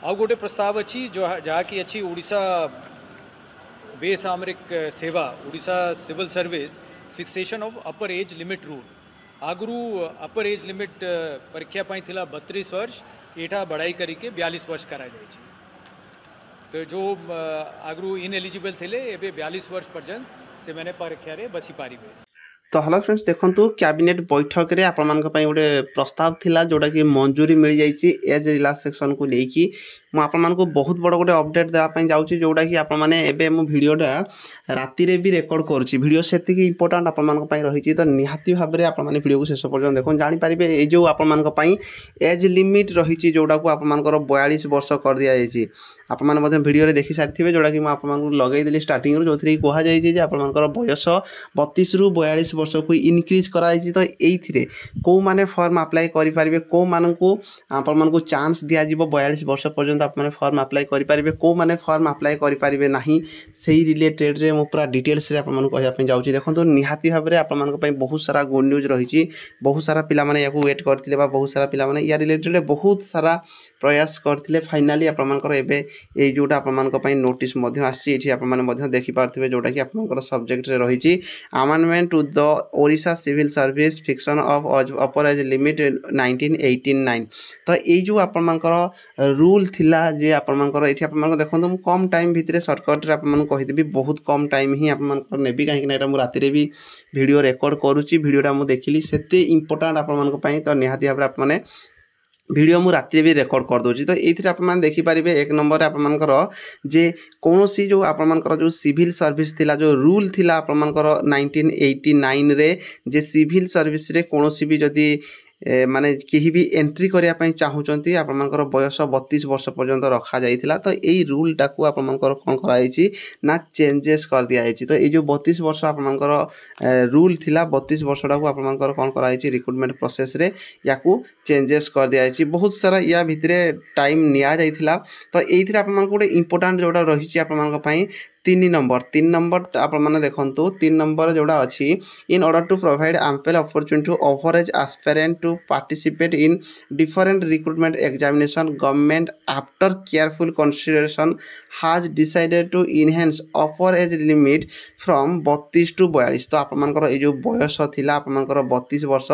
आउ गोटे प्रस्ताव अच्छी जो जहाँकि अच्छी ओडिशा बेसामरिक सेवा Odisha civil service fixation of upper age limit rule आगु अपर एज लिमिट परीक्षा पाई थिला 32 वर्ष एठा बढ़ाई करके 42 वर्ष करा जाए। तो जो आगु इन एलिजिबल थे एबे 42 वर्ष पर्यंत से मैंने परीक्षा रे बसी पारिबे। तो हेलो फ्रेंड्स देखंतु कैबिनेट बैठक रे आपण मान पई गोटे प्रस्ताव थिला जोटा कि मंजूरी मिल जाइछि एज रिलैक्सेशन को लेकी मु आपण मान को बहुत बड़ गोटे अपडेट देवा पई जाउछि जोटा कि आपण माने एबे मु वीडियोटा राति रे भी रेकॉर्ड करछि। वीडियो सेति कि इंपोर्टेंट आपण मान पई रहिछि तो निहाती भाबे रे आपण माने वीडियो को शेष पर्यंत देखन जानि परिबे। ए जो आपण मान पई एज लिमिट रहिछि जोटा को आपण मान 42 वर्ष कर दिया जाइछि। आपण माने मध्ये वीडियो रे देखि सारिथिबे जोटा कि मु आपण मान लगै देली स्टार्टिंग रो जोथि कोहा जाइछि जे आपण मान बयस 32 रु 42 वर्ष को इनक्रीज करा जाइछि। तो एइथिरे को माने फॉर्म अप्लाई करि परिबे को मानन को आपण मान को चांस दिया जिवो 42 वर्ष पर्यंत आपण माने फॉर्म अप्लाई करि परिबे को माने फॉर्म अप्लाई करि परिबे नाही सेही रिलेटेड रे मु पूरा डिटेल्स रे आपण मान कहया पई जाउछि। देखंतु निहाती भाबरे आपण मान पई बहुत सारा गुड न्यूज रहिछि। बहुत सारा पिला माने याकू वेट करथिले बा बहुत सारा पिला माने या रिलेटेड बहुत सारा प्रयास करथिले। फाइनली आपण मान एबे ए जोटा आपण मान पई नोटिस मध्ये आछि। एठी आपण मान मध्ये देखि पारथिबे जोटा कि आपण मान सब्जेक्ट रे रहिछि amendment to the Odisha civil service fixation of upper age limit 1989। तो ए जो आपण मान रूल थिला जे आपण मान एठी आपण मान देखंतु मु कम टाइम भितरे शॉर्टकट रे आपण मान कहि देबी बहुत कम टाइम ही आपण मान नेबी काहे कि एटा मु राति रे भी वीडियो रेकॉर्ड करूची। वीडियोटा मु देखिली सेते इंपोर्टेंट आपण मान पई तो निहाती भाबरे आपण माने वीडियो मु राति भी रेकॉर्ड कर दोची। तो एथिरे आपण मान देखि परिबे एक नंबर आपण मानकर जे कोनोसी जो आपण मानकर जो सिविल सर्विस थिला जो रूल थिला आपण मानकर 1989 रे जे सिविल सर्विस रे कोनोसी भी जदी माने केही भी एंट्री करिया पई चाहुचंती आपण मानकर बयस 32 वर्ष पर्यंत रखा जाइथिला। तो एई रूल टाकू आपण मानकर कोन कराइछि ना चेंजेस कर दिया आइछि। तो ए जो 32 वर्ष आपण मानकर रूल थिला 32 वर्ष टाकू आपण मानकर कोन कराइछि रिक्रूटमेंट प्रोसेस रे याकू चेंजेस कर दिया आइछि। बहुत सारा या भितरे टाइम निया जाइथिला। तो एइथिरे आपण मानकर गोटे इंपोर्टेंट जोडा रहिछि आपण मानकर पई 3 नंबर आपण माने देखंतु 3 नंबर जोडा अछि in order to provide ample opportunity to average aspirant to participate in different recruitment examination government after careful consideration has decided to enhance upper age limit from 32 to 42। तो आपण मानकर ए जो बयस थिला आपण मानकर 32 वर्ष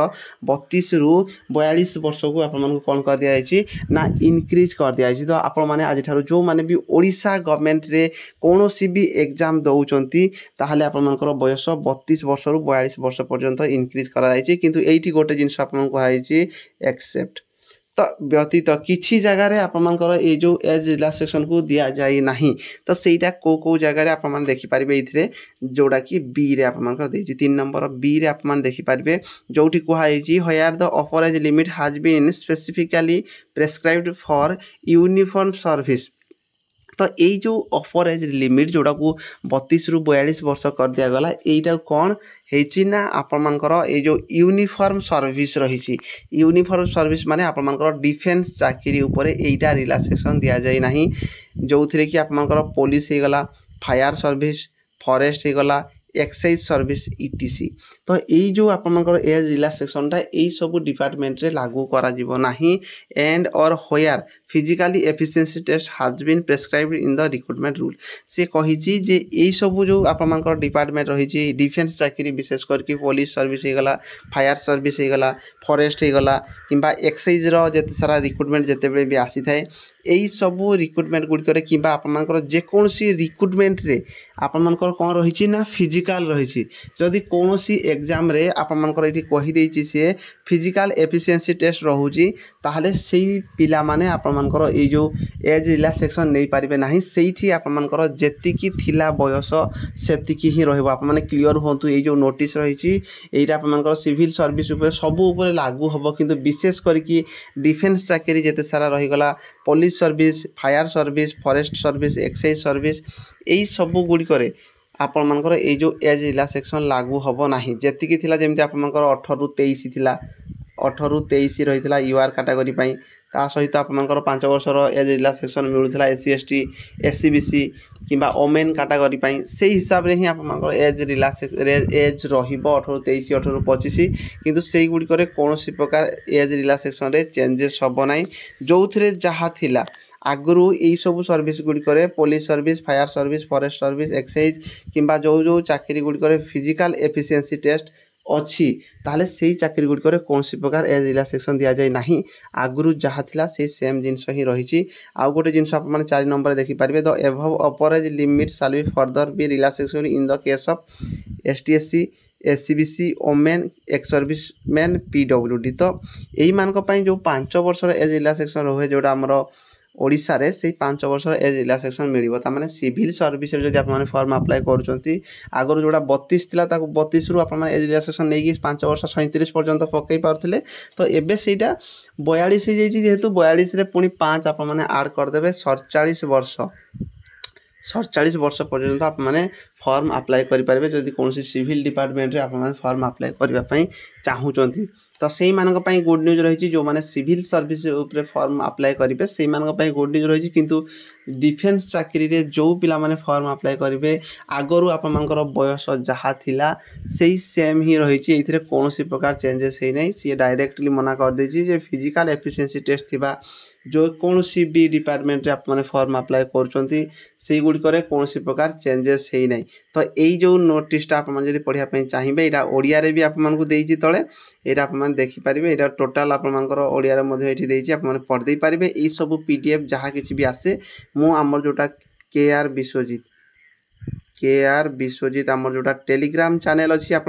32 रु 42 वर्ष को आपण मानक कोन कर दिया आइछि ना इंक्रीज कर दिया आइछि। तो आपण माने आज थारो जो माने भी ओडिशा गवर्नमेंट रे कोनोसी भी एग्जाम दउचंती ताहाले आपण मानकर बयस 32 वर्ष रु 42 वर्ष पर्यंत इंक्रीज करा जाइछि। किंतु एठी गोटे जिंस आपण मानक आइछि एक्सेप्ट तो व्यतीत किछि जगह रे आपण मानकर ए जो एज रिलैक्सेशन को दिया जाई नाही। तो सेटा को जगह रे आपण मान देखि परिबे इथरे जोडा कि बी रे आपण मानकर देछि 3 नंबर बी रे आपण मान देखि परिबे जोठी को हाइछि higher the upper age limit has been specifically prescribed for uniform service. तो यही जो अपर एज लिमिट जोड़ा को 32 रु 42 वर्ष कर दिया गला एटा कौन हेछि ना आपण मानकर ए जो यूनिफॉर्म सर्विस रहिछि। यूनिफॉर्म सर्विस माने आपण मानकर डिफेंस चाकरी ऊपर एटा रिलैक्सेशन दिया जाय नाही जोथिरे कि आपण मानकर पुलिस हे गला फायर सर्विस फॉरेस्ट हे गला एक्साइज सर्विस इटीसी। तो यही जो आपण मानकर एज रिलैक्सेशन टा एई सब डिपार्टमेंट रे लागू करा जिवो नाही एंड और होयर physically efficiency test has been prescribed in the recruitment rule. से कहिछि जे एई सब जो आपण मानकर डिपार्टमेंट रहिछि डिफेंस चाकरी विशेष करके पुलिस सर्विस हे गला फायर सर्विस हे गला फॉरेस्ट हे गला किबा एक्साइज रो जते सारा रिक्रूटमेंट जते बेले भी आसी थाए एई सब रिक्रूटमेंट गुडी करे किबा आपण मानकर जे कोनसी रिक्रूटमेंट रे आपण मानकर कोन रहिछि ना फिजिकल रहिछि। जदि कोनसी एग्जाम रे आपण मानकर एठी कहि देछि से फिजिकल एफिशिएंसी टेस्ट रहुछि ताहाले सेही पिला माने आपण मानकर ए जो एज रिलैक्सेशन नै पारिबे नाही सेठी आपण मानकर जेतिकी थिला बयस सेतिकी ही रहबो। आपण माने क्लियर होंतु ए जो नोटिस रहिछि एटा आपण मानकर सिविल सर्विस ऊपर सब ऊपर लागू हबो किंतु विशेष करके डिफेंस चाकरी जेते सारा रहि गला police service fire service forest service excise service एई सब गुडी करे आपण मानकर ए जो एज रिलैक्सेशन लागू हबो नाही। जेतिकी थिला जेमति आपण मानकर 18 रु 23 थिला 18 रु 23 रहितला यूआर कैटेगरी पई ता सहित आपण मानकर 5 वर्षर एज रिलैक्सेशन मिलुथला एससी एसटी एससी बीसी किबा ओमेन कैटेगरी पई सेही हिसाब रे ही आपण मानकर एज रिलैक्सेशन एज रहिबो 18 रु 23 18 रु 25 किंतु सेही गुडी करे कोनोसी प्रकार एज रिलैक्सेशन रे चेंजेस हबो नाही। जोथिरे जहा थिला आगु यही सब सर्विस गुड़िक police service fire service forest service excise किंबा जो जो चाकरी गुड़िक फिजिकल एफिशिएंसी टेस्ट अच्छी ताहले से चाकरी गुड़िक कौन प्रकार एज रिलैक्सेशन दि जाए ना आगु जहाँ थिला से सेम जिनस ही रही आउ गोटे जिनस आप 4 नंबर देखिपारे the above upper age limit shall be further be relaxation in the case of STSC SCBC women ex serviceman PWD तो यही मानी जो 5 वर्ष एज रिलैक्सेशन रहे जोटा आमर ओडिशा रे से 5 वर्ष एज रिलैक्सेशन मिलिबो ता माने सिविल सर्विस रे जदि आप माने फॉर्म अप्लाई करूचंती आगर जोड़ा 32 थिला ताको 32 रु आप माने एज रिलैक्सेशन नेकी 5 वर्ष 37 पर्यंत पकई पारथिले तो एबे सेटा 42 हे जेची जेहेतु 42 रे पुनी 5 आप माने ऐड कर देबे 47 वर्ष 47 वर्ष पर्यंत आप माने फॉर्म अप्लाई करि पारबे जदि कोनसी सिविल डिपार्टमेंट रे आप माने फॉर्म अप्लाई करबा पई चाहूचंती तो से मानक पई गुड न्यूज रही जो माने सिविल सर्विस ऊपर फॉर्म अप्लाई करेंगे से मानक पई गुड न्यूज रही किंतु डिफेन्स चाकरी रे जो पिला माने फॉर्म अप्लाई करेंगे आगरू आप मानकर बयस जहाँ थिला सेही सेम ही रही एथिरे कोनोसी प्रकार चेंजेस हे नै सी डायरेक्टली मना कर देछि जे फिजिकल एफिशिएंसी टेस्ट थिबा जो कौन सी भी डिपार्टमेंट रे आप माने फॉर्म अप्लाई करचंती से गुड़िक कौन सी प्रकार चेंजेस है ना तो यही जो नोटिसटा आप जब पढ़ा चाहिए यहाँ ओडिया रे भी आप देती तले यहाँ आप देखिपारे यहाँ टोटाल आपर ओडिया आप पढ़ी पारे यही सब PDF जहाँ किसी भी आसे मु आमर जोटा KR विश्वजित आमर जोटा टेलीग्राम चैनल अच्छी आप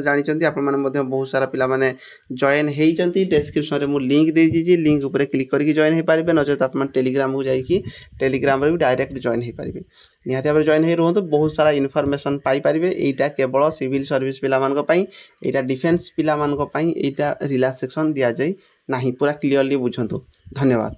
जानते आप बहुत सारा पिला माने जॉइन होती डिस्क्रिप्शन में मुझे लिंक दे दीजिए लिंक उपर क्लिक करके जॉइन हो पारे नचेत आप टेलीग्राम को जाकि टेलीग्राम भी डायरेक्ट जॉइन हो पारे निहाती भाव जॉइन हो रुहतु बहुत सारा इनफॉरमेशन पाई पारे यहाँ केवल सिविल सर्विस पिला यहाँ डिफेन्स पिला यहाँ रिलैक्सेशन दि जाए ना पूरा क्लीयरली बुझंतु धन्यवाद।